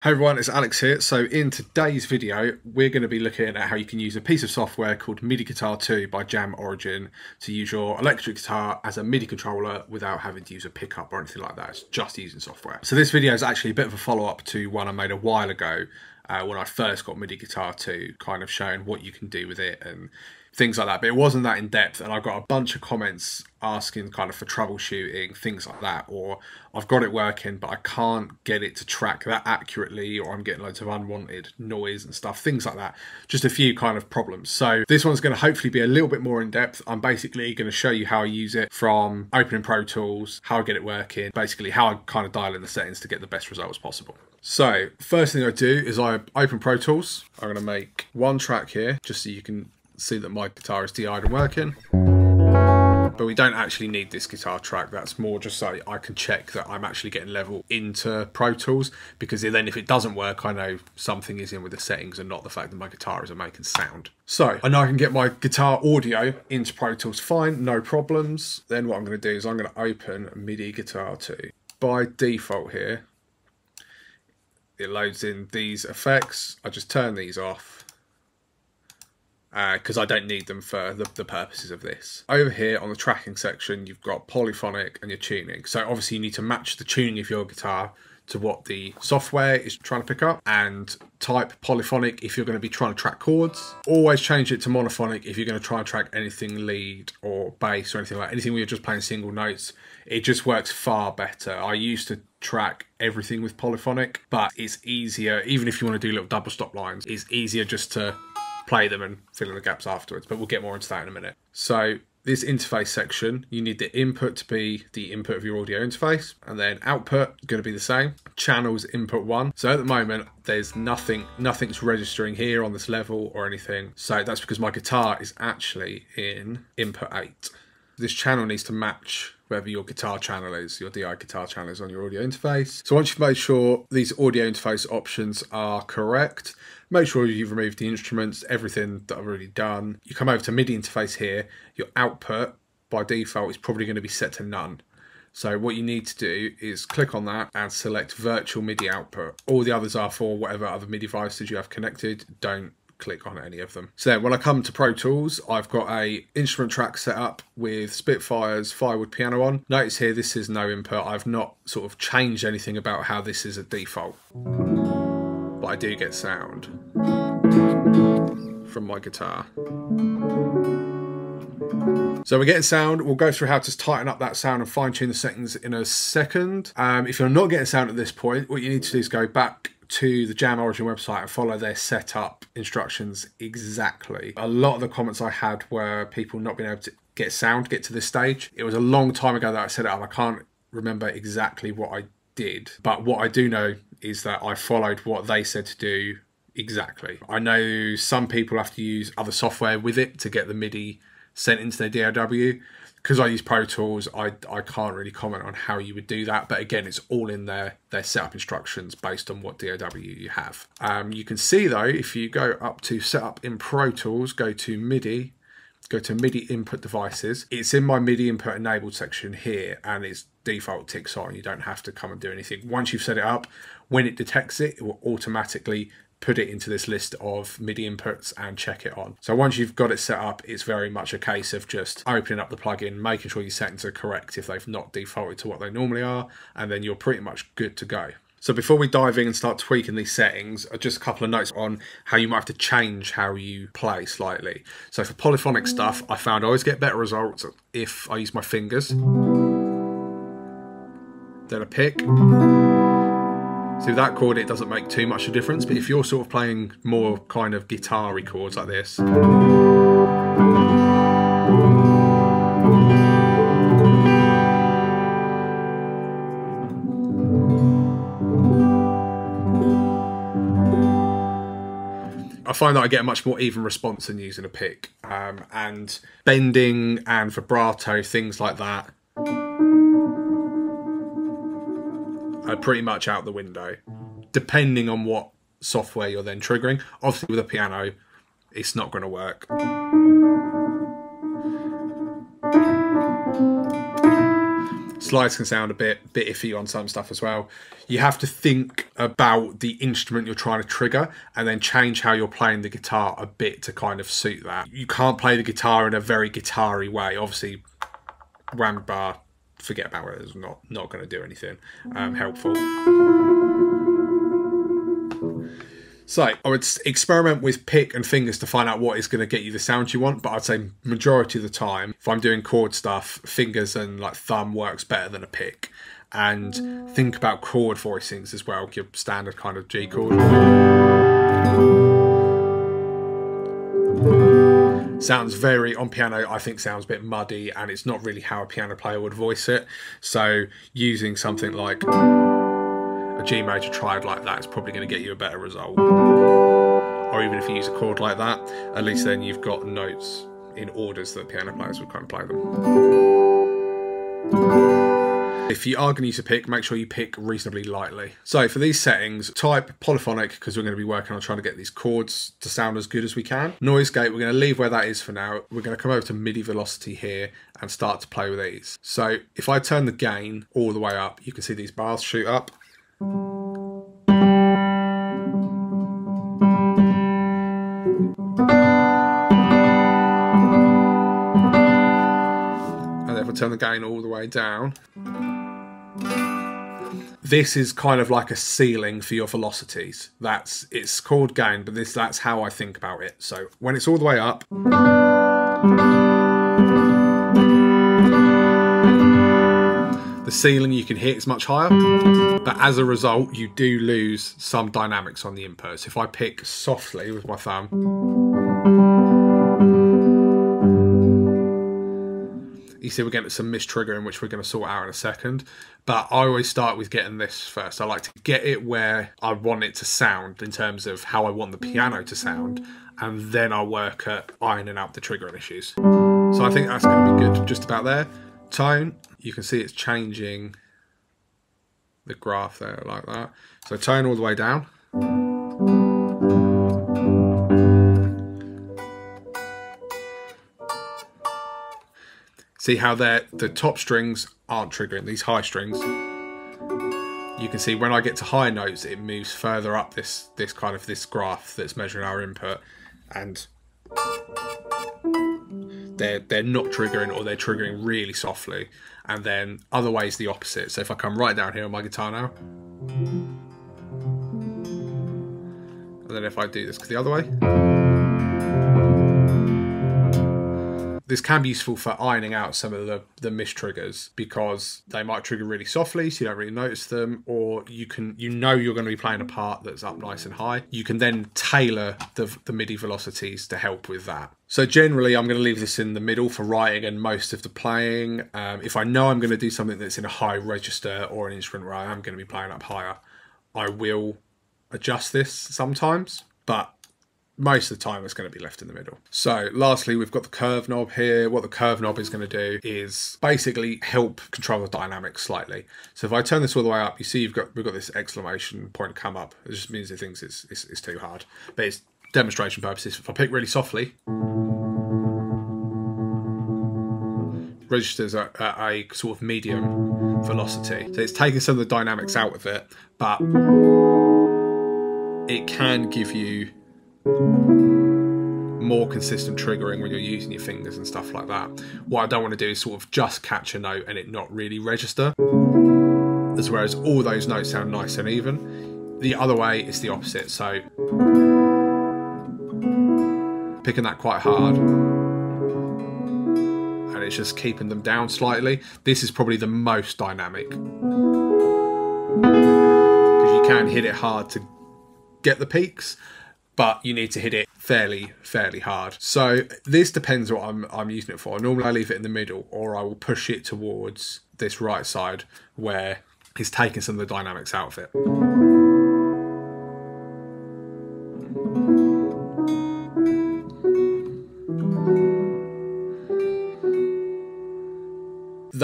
Hey everyone, it's Alex here. So in today's video, we're going to be looking at how you can use a piece of software called MIDI Guitar 2 by JamOrigins to use your electric guitar as a MIDI controller without having to use a pickup or anything like that. It's just using software. So this video is actually a bit of a follow-up to one I made a while ago when I first got MIDI Guitar 2, kind of showing what you can do with it and things like that, but it wasn't that in depth, and I got a bunch of comments asking kind of for troubleshooting, things like that, or I've got it working but I can't get it to track that accurately, or I'm getting loads of unwanted noise and stuff, things like that. Just a few kind of problems. So this one's going to hopefully be a little bit more in depth. I'm basically going to show you how I use it from opening Pro Tools, how I get it working, basically how I kind of dial in the settings to get the best results possible. So first thing I do is I open Pro Tools. I'm going to make one track here just so you can see that my guitar is DI'd and working, but we don't actually need this guitar track. That's more just so I can check that I'm actually getting level into Pro Tools, because then if it doesn't work, I know something is in with the settings and not the fact that my guitar isn't making sound. So I know I can get my guitar audio into Pro Tools fine, no problems. Then what I'm going to do is I'm going to open MIDI Guitar 2. By default here, it loads in these effects. I just turn these off, because I don't need them for the purposes of this. Over here on the tracking section, you've got polyphonic and your tuning. So obviously you need to match the tuning of your guitar to what the software is trying to pick up, and type polyphonic if you're going to be trying to track chords. Always change it to monophonic if you're going to try and track anything lead or bass or anything like anything where you're just playing single notes. It just works far better. I used to track everything with polyphonic, but it's easier, even if you want to do little double stop lines, it's easier just to play them and fill in the gaps afterwards, but we'll get more into that in a minute. So this interface section, you need the input to be the input of your audio interface, and then output going to be the same. Channels input 1. So at the moment there's nothing's registering here on this level or anything, so that's because my guitar is actually in input 8. This channel needs to match wherever your guitar channel is, your DI guitar channel is on your audio interface. So once you've made sure these audio interface options are correct, make sure you've removed the instruments, everything that I've already done. You come over to MIDI interface here, your output by default is probably going to be set to none. So what you need to do is click on that and select virtual MIDI output. All the others are for whatever other MIDI devices you have connected. Don't click on any of them. So then when I come to Pro Tools, I've got a instrument track set up with Spitfire's Firewood piano on. Notice here this is no input. I've not sort of changed anything about how this is a default, but I do get sound from my guitar. So we're getting sound. We'll go through how to tighten up that sound and fine tune the settings in a second. If you're not getting sound at this point, what you need to do is go back to the JamOrigins website and follow their setup instructions exactly. A lot of the comments I had were people not being able to get sound, get to this stage. It was a long time ago that I set it up. I can't remember exactly what I did, but what I do know is that I followed what they said to do exactly. I know some people have to use other software with it to get the MIDI sent into their DAW. Because I use Pro Tools, I can't really comment on how you would do that. But again, it's all in their setup instructions based on what DAW you have. You can see though, if you go up to setup in Pro Tools, go to MIDI, go to MIDI input devices. It's in my MIDI input enabled section here, and it's default ticks on. You don't have to come and do anything. Once you've set it up, when it detects it, it will automatically put it into this list of MIDI inputs and check it on. So once you've got it set up, it's very much a case of just opening up the plugin, making sure your settings are correct if they've not defaulted to what they normally are, and then you're pretty much good to go. So before we dive in and start tweaking these settings, just a couple of notes on how you might have to change how you play slightly. So for polyphonic stuff, I found I always get better results if I use my fingers. Then a pick. So with that chord, it doesn't make too much of a difference, but if you're sort of playing more kind of guitar-y chords like this, I find that I get a much more even response than using a pick. And bending and vibrato, things like that, are pretty much out the window, depending on what software you're then triggering. Obviously with a piano, it's not going to work. Slides can sound a bit iffy on some stuff as well. You have to think about the instrument you're trying to trigger and then change how you're playing the guitar a bit to kind of suit that. You can't play the guitar in a very guitar-y way. Obviously, whammy bar, forget about it. It's not going to do anything helpful. So I would experiment with pick and fingers to find out what is going to get you the sound you want. But I'd say majority of the time, if I'm doing chord stuff, fingers and like thumb works better than a pick. And think about chord voicings as well, your standard kind of G chord. Sounds very, on piano, I think sounds a bit muddy, and it's not really how a piano player would voice it. So using something like a G major triad like that is probably going to get you a better result. Or even if you use a chord like that, at least then you've got notes in orders that piano players would kind of play them. If you are going to use a pick, make sure you pick reasonably lightly. So for these settings, type polyphonic, because we're going to be working on trying to get these chords to sound as good as we can. Noise gate, we're going to leave where that is for now. We're going to come over to MIDI velocity here and start to play with these. So if I turn the gain all the way up, you can see these bars shoot up. And if I turn the gain all the way down, this is kind of like a ceiling for your velocities. It's called gain, but that's how I think about it. So when it's all the way up, the ceiling you can hit is much higher, but as a result, you do lose some dynamics on the inputs. If I pick softly with my thumb, you see we're getting some mistriggering, which we're going to sort out in a second. But I always start with getting this first. I like to get it where I want it to sound in terms of how I want the piano to sound, and then I work at ironing out the triggering issues. So I think that's going to be good just about there. Tone, you can see it's changing the graph there like that. So tone all the way down. See how the top strings aren't triggering, these high strings. You can see when I get to high notes, it moves further up this graph that's measuring our input, and they're not triggering, or they're triggering really softly. And then other ways the opposite. So if I come right down here on my guitar now, and then if I do this the other way, this can be useful for ironing out some of the mistriggers, because they might trigger really softly, so you don't really notice them, or you're going to be playing a part that's up nice and high. You can then tailor the MIDI velocities to help with that. So generally, I'm going to leave this in the middle for writing and most of the playing. If I know I'm going to do something that's in a high register or an instrument where I am going to be playing up higher, I will adjust this sometimes, but most of the time it's going to be left in the middle. So lastly, we've got the curve knob here. What the curve knob is going to do is basically help control the dynamics slightly. So if I turn this all the way up, you see we've got this exclamation point come up. It just means it thinks it's too hard. But it's demonstration purposes. If I pick really softly, registers at a sort of medium velocity. So it's taking some of the dynamics out of it, but it can give you more consistent triggering when you're using your fingers and stuff like that. What I don't want to do is sort of just catch a note and it not really register, as whereas all those notes sound nice and even. The other way is the opposite, so picking that quite hard and it's just keeping them down slightly. This is probably the most dynamic, because you can hit it hard to get the peaks, but you need to hit it fairly hard. So this depends what I'm using it for. Normally I leave it in the middle, or I will push it towards this right side where it's taking some of the dynamics out of it.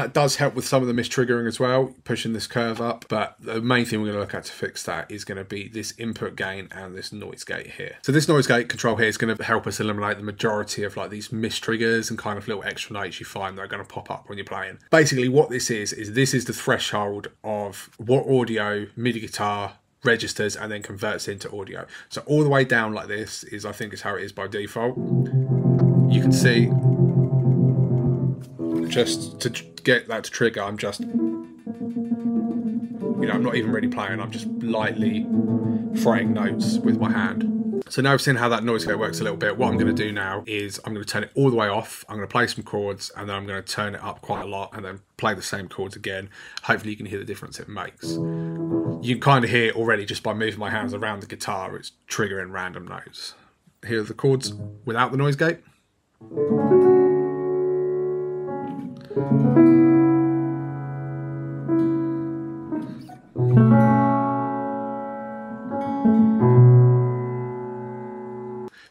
that does help with some of the mistriggering as well, pushing this curve up. But the main thing we're going to look at to fix that is going to be this input gain and this noise gate here. So this noise gate control here is going to help us eliminate the majority of like these mistriggers and kind of little extra notes you find that are going to pop up when you're playing. Basically what this is this is the threshold of what audio MIDI guitar registers and then converts into audio. So all the way down like this is, I think, is how it is by default. You can see, just to get that to trigger, I'm just, you know, I'm not even really playing, I'm just lightly fraying notes with my hand. So now I've seen how that noise gate works a little bit. What I'm going to do now is I'm going to turn it all the way off. I'm going to play some chords and then I'm going to turn it up quite a lot and then play the same chords again. Hopefully you can hear the difference it makes. You can kind of hear already just by moving my hands around the guitar, it's triggering random notes. Here are the chords without the noise gate.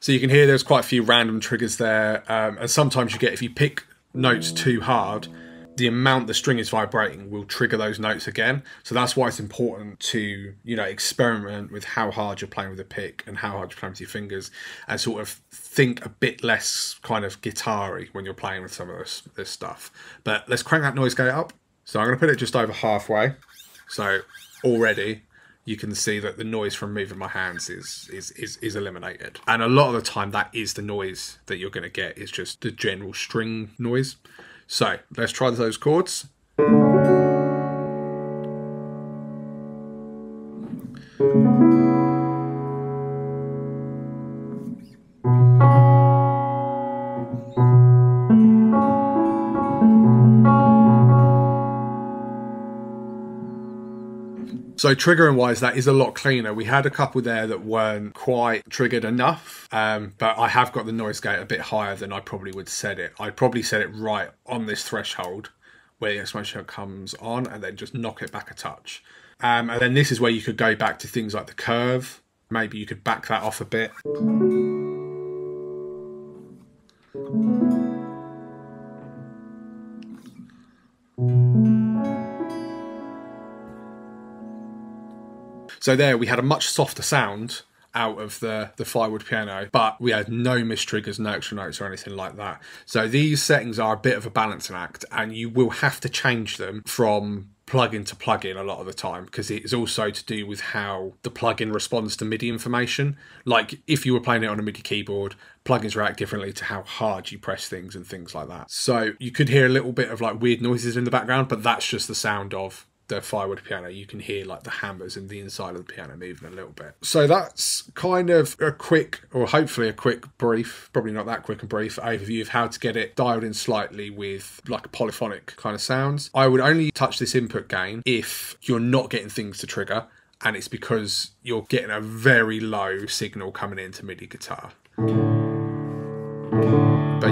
So you can hear there's quite a few random triggers there, and sometimes you get, if you pick notes too hard, the amount the string is vibrating will trigger those notes again. So that's why it's important to, you know, experiment with how hard you're playing with a pick and how hard you're playing with your fingers, and sort of think a bit less kind of guitar-y when you're playing with some of this stuff. But let's crank that noise gate up. So I'm going to put it just over halfway. So already you can see that the noise from moving my hands is eliminated. And a lot of the time that is the noise that you're going to get, is just the general string noise. So let's try those chords. So triggering wise, that is a lot cleaner. We had a couple there that weren't quite triggered enough, but I have got the noise gate a bit higher than I probably would set it. I'd probably set it right on this threshold where the exponential comes on, and then just knock it back a touch. And then this is where you could go back to things like the curve. Maybe you could back that off a bit. So there we had a much softer sound out of the firewood piano, but we had no mistriggers, no extra notes or anything like that. So these settings are a bit of a balancing act, and you will have to change them from plugin to plugin a lot of the time, because it is also to do with how the plugin responds to MIDI information. Like if you were playing it on a MIDI keyboard, plugins react differently to how hard you press things and things like that. So you could hear a little bit of like weird noises in the background, but that's just the sound of the firewood piano. You can hear like the hammers and the inside of the piano moving a little bit. So that's kind of a quick, or hopefully a quick brief, probably not that quick and brief, overview of how to get it dialed in slightly with like polyphonic kind of sounds. I would only touch this input gain if you're not getting things to trigger, and it's because you're getting a very low signal coming into MIDI guitar. But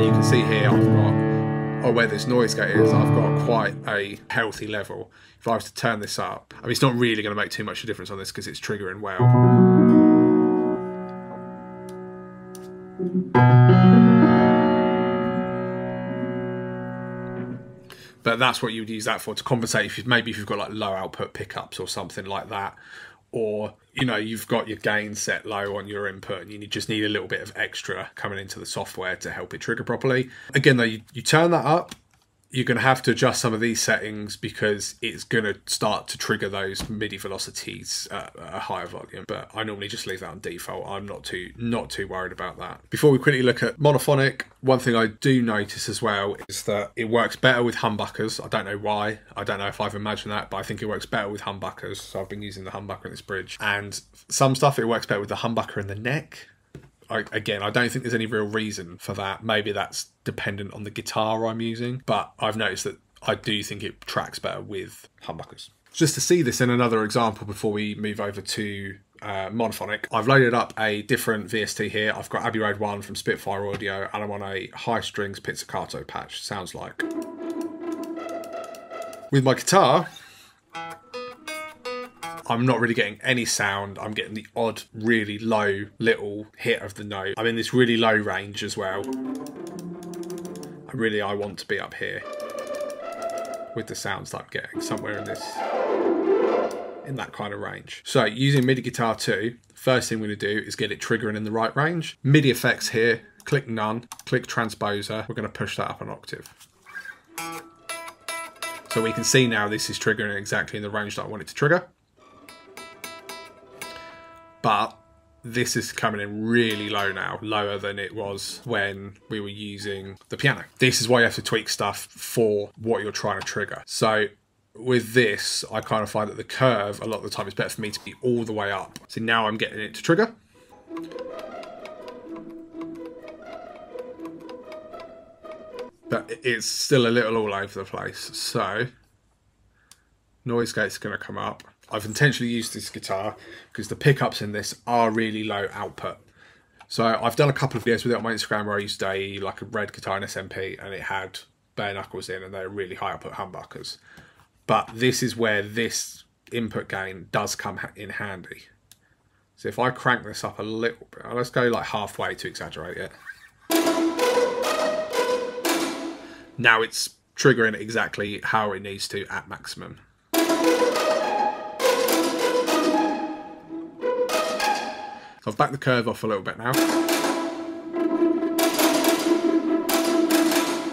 you can see here I've got, where this noise gate is, I've got quite a healthy level. If I was to turn this up, I mean, it's not really going to make too much of a difference on this because it's triggering well. But that's what you would use that for, to compensate if maybe if you've got like low output pickups or something like that, or you know, you've got your gain set low on your input and you just need a little bit of extra coming into the software to help it trigger properly. Again though, you turn that up, you're going to have to adjust some of these settings because it's going to start to trigger those MIDI velocities at a higher volume. But I normally just leave that on default. I'm not too worried about that. Before we quickly look at monophonic, one thing I do notice as well is that it works better with humbuckers. I don't know why. I don't know if I've imagined that, but I think it works better with humbuckers. So I've been using the humbucker in this bridge. And some stuff, it works better with the humbucker in the neck. Again, I don't think there's any real reason for that. Maybe that's dependent on the guitar I'm using, but I've noticed that I do think it tracks better with humbuckers. Just to see this in another example before we move over to monophonic, I've loaded up a different VST here. I've got Abbey Road 1 from Spitfire Audio, and I'm on a high strings pizzicato patch, sounds like. With my guitar, I'm not really getting any sound. I'm getting the odd, really low little hit of the note. I'm in this really low range as well. I want to be up here with the sounds that I'm getting, somewhere in that kind of range. So using MIDI Guitar 2, first thing we're going to do is get it triggering in the right range. MIDI effects here, click none, click transposer. We're going to push that up an octave. So we can see now this is triggering exactly in the range that I want it to trigger. But this is coming in really low now, lower than it was when we were using the piano. This is why you have to tweak stuff for what you're trying to trigger. So with this, I kind of find that the curve, a lot of the time, it's better for me to be all the way up. So now I'm getting it to trigger. But it's still a little all over the place. So noise gate's going to come up. I've intentionally used this guitar because the pickups in this are really low output. So I've done a couple of videos with it on my Instagram where I used a red guitar in SMP and it had bare knuckles in and they're really high output humbuckers. But this is where this input gain does come in handy. So if I crank this up a little bit, let's go like halfway to exaggerate it. Now it's triggering exactly how it needs to at maximum. So I've backed the curve off a little bit now.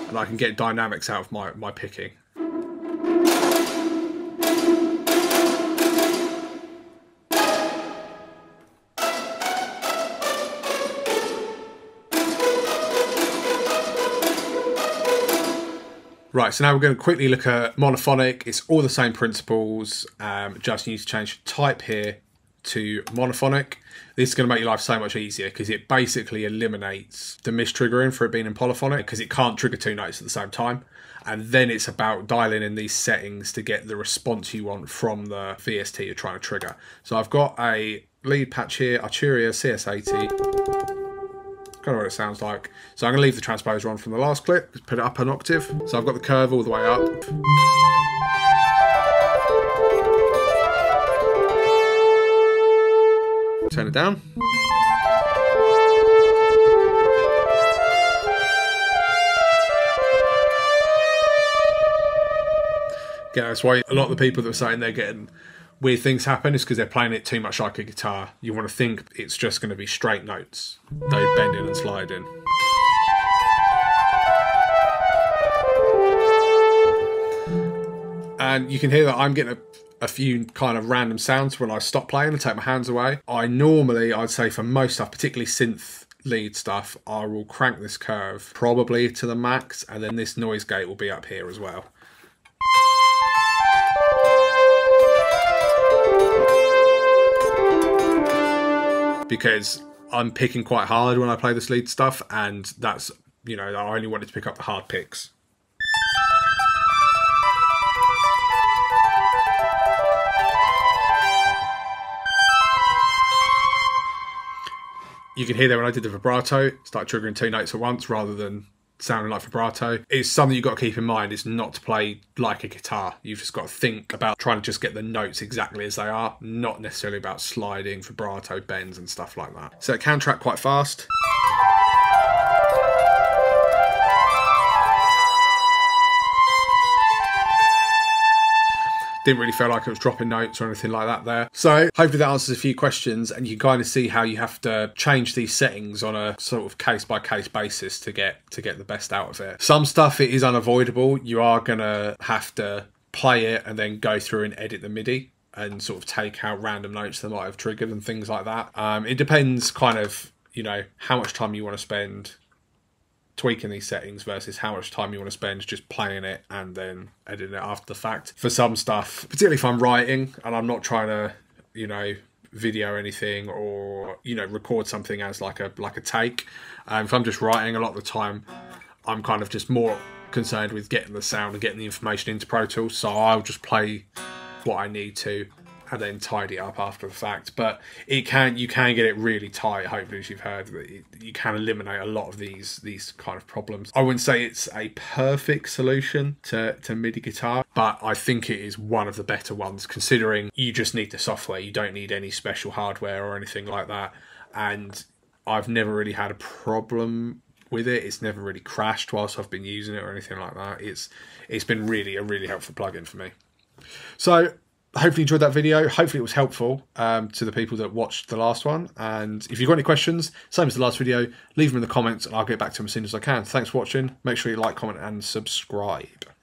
And I can get dynamics out of my picking. Right, so now we're going to quickly look at monophonic. It's all the same principles, just need to change type here to monophonic. This is going to make your life so much easier because it basically eliminates the mistriggering for it being in polyphonic because it can't trigger two notes at the same time. And then it's about dialing in these settings to get the response you want from the VST you're trying to trigger. So I've got a lead patch here, Arturia CS80. Kind of what it sounds like. So I'm going to leave the transposer on from the last clip, put it up an octave. So I've got the curve all the way up. Turn it down. Yeah, that's why a lot of the people that are saying they're getting weird things happen is because they're playing it too much like a guitar. You want to think it's just going to be straight notes. They bend in and slide in. And you can hear that I'm getting a few kind of random sounds when I stop playing and take my hands away. I'd say for most stuff, particularly synth lead stuff, I will crank this curve probably to the max, and then this noise gate will be up here as well. Because I'm picking quite hard when I play this lead stuff, and that's, I only wanted to pick up the hard picks. You can hear that when I did the vibrato, start triggering two notes at once rather than sounding like vibrato. It's something you've got to keep in mind, is not to play like a guitar. You've just got to think about trying to just get the notes exactly as they are, not necessarily about sliding, vibrato, bends and stuff like that. So it can track quite fast. Didn't really feel like it was dropping notes or anything like that there. So hopefully that answers a few questions, and you can kind of see how you have to change these settings on a sort of case-by-case basis to get the best out of it. Some stuff, it is unavoidable. You are going to have to play it and then go through and edit the MIDI and sort of take out random notes that might have triggered and things like that. It depends kind of, how much time you want to spend tweaking these settings versus how much time you want to spend just playing it and then editing it after the fact. For some stuff, particularly if I'm writing and I'm not trying to, video anything or, record something as like a take. If I'm just writing, a lot of the time, I'm kind of just more concerned with getting the sound and getting the information into Pro Tools. So I'll just play what I need to and then tidy it up after the fact. But you can get it really tight, hopefully, as you've heard. You can eliminate a lot of these kind of problems. I wouldn't say it's a perfect solution to MIDI guitar, but I think it is one of the better ones, considering you just need the software. You don't need any special hardware or anything like that. And I've never really had a problem with it. It's never really crashed whilst I've been using it or anything like that. It's been really a really helpful plugin for me. So hopefully you enjoyed that video. Hopefully it was helpful to the people that watched the last one. And if you've got any questions, same as the last video, leave them in the comments and I'll get back to them as soon as I can. Thanks for watching. Make sure you like, comment and subscribe.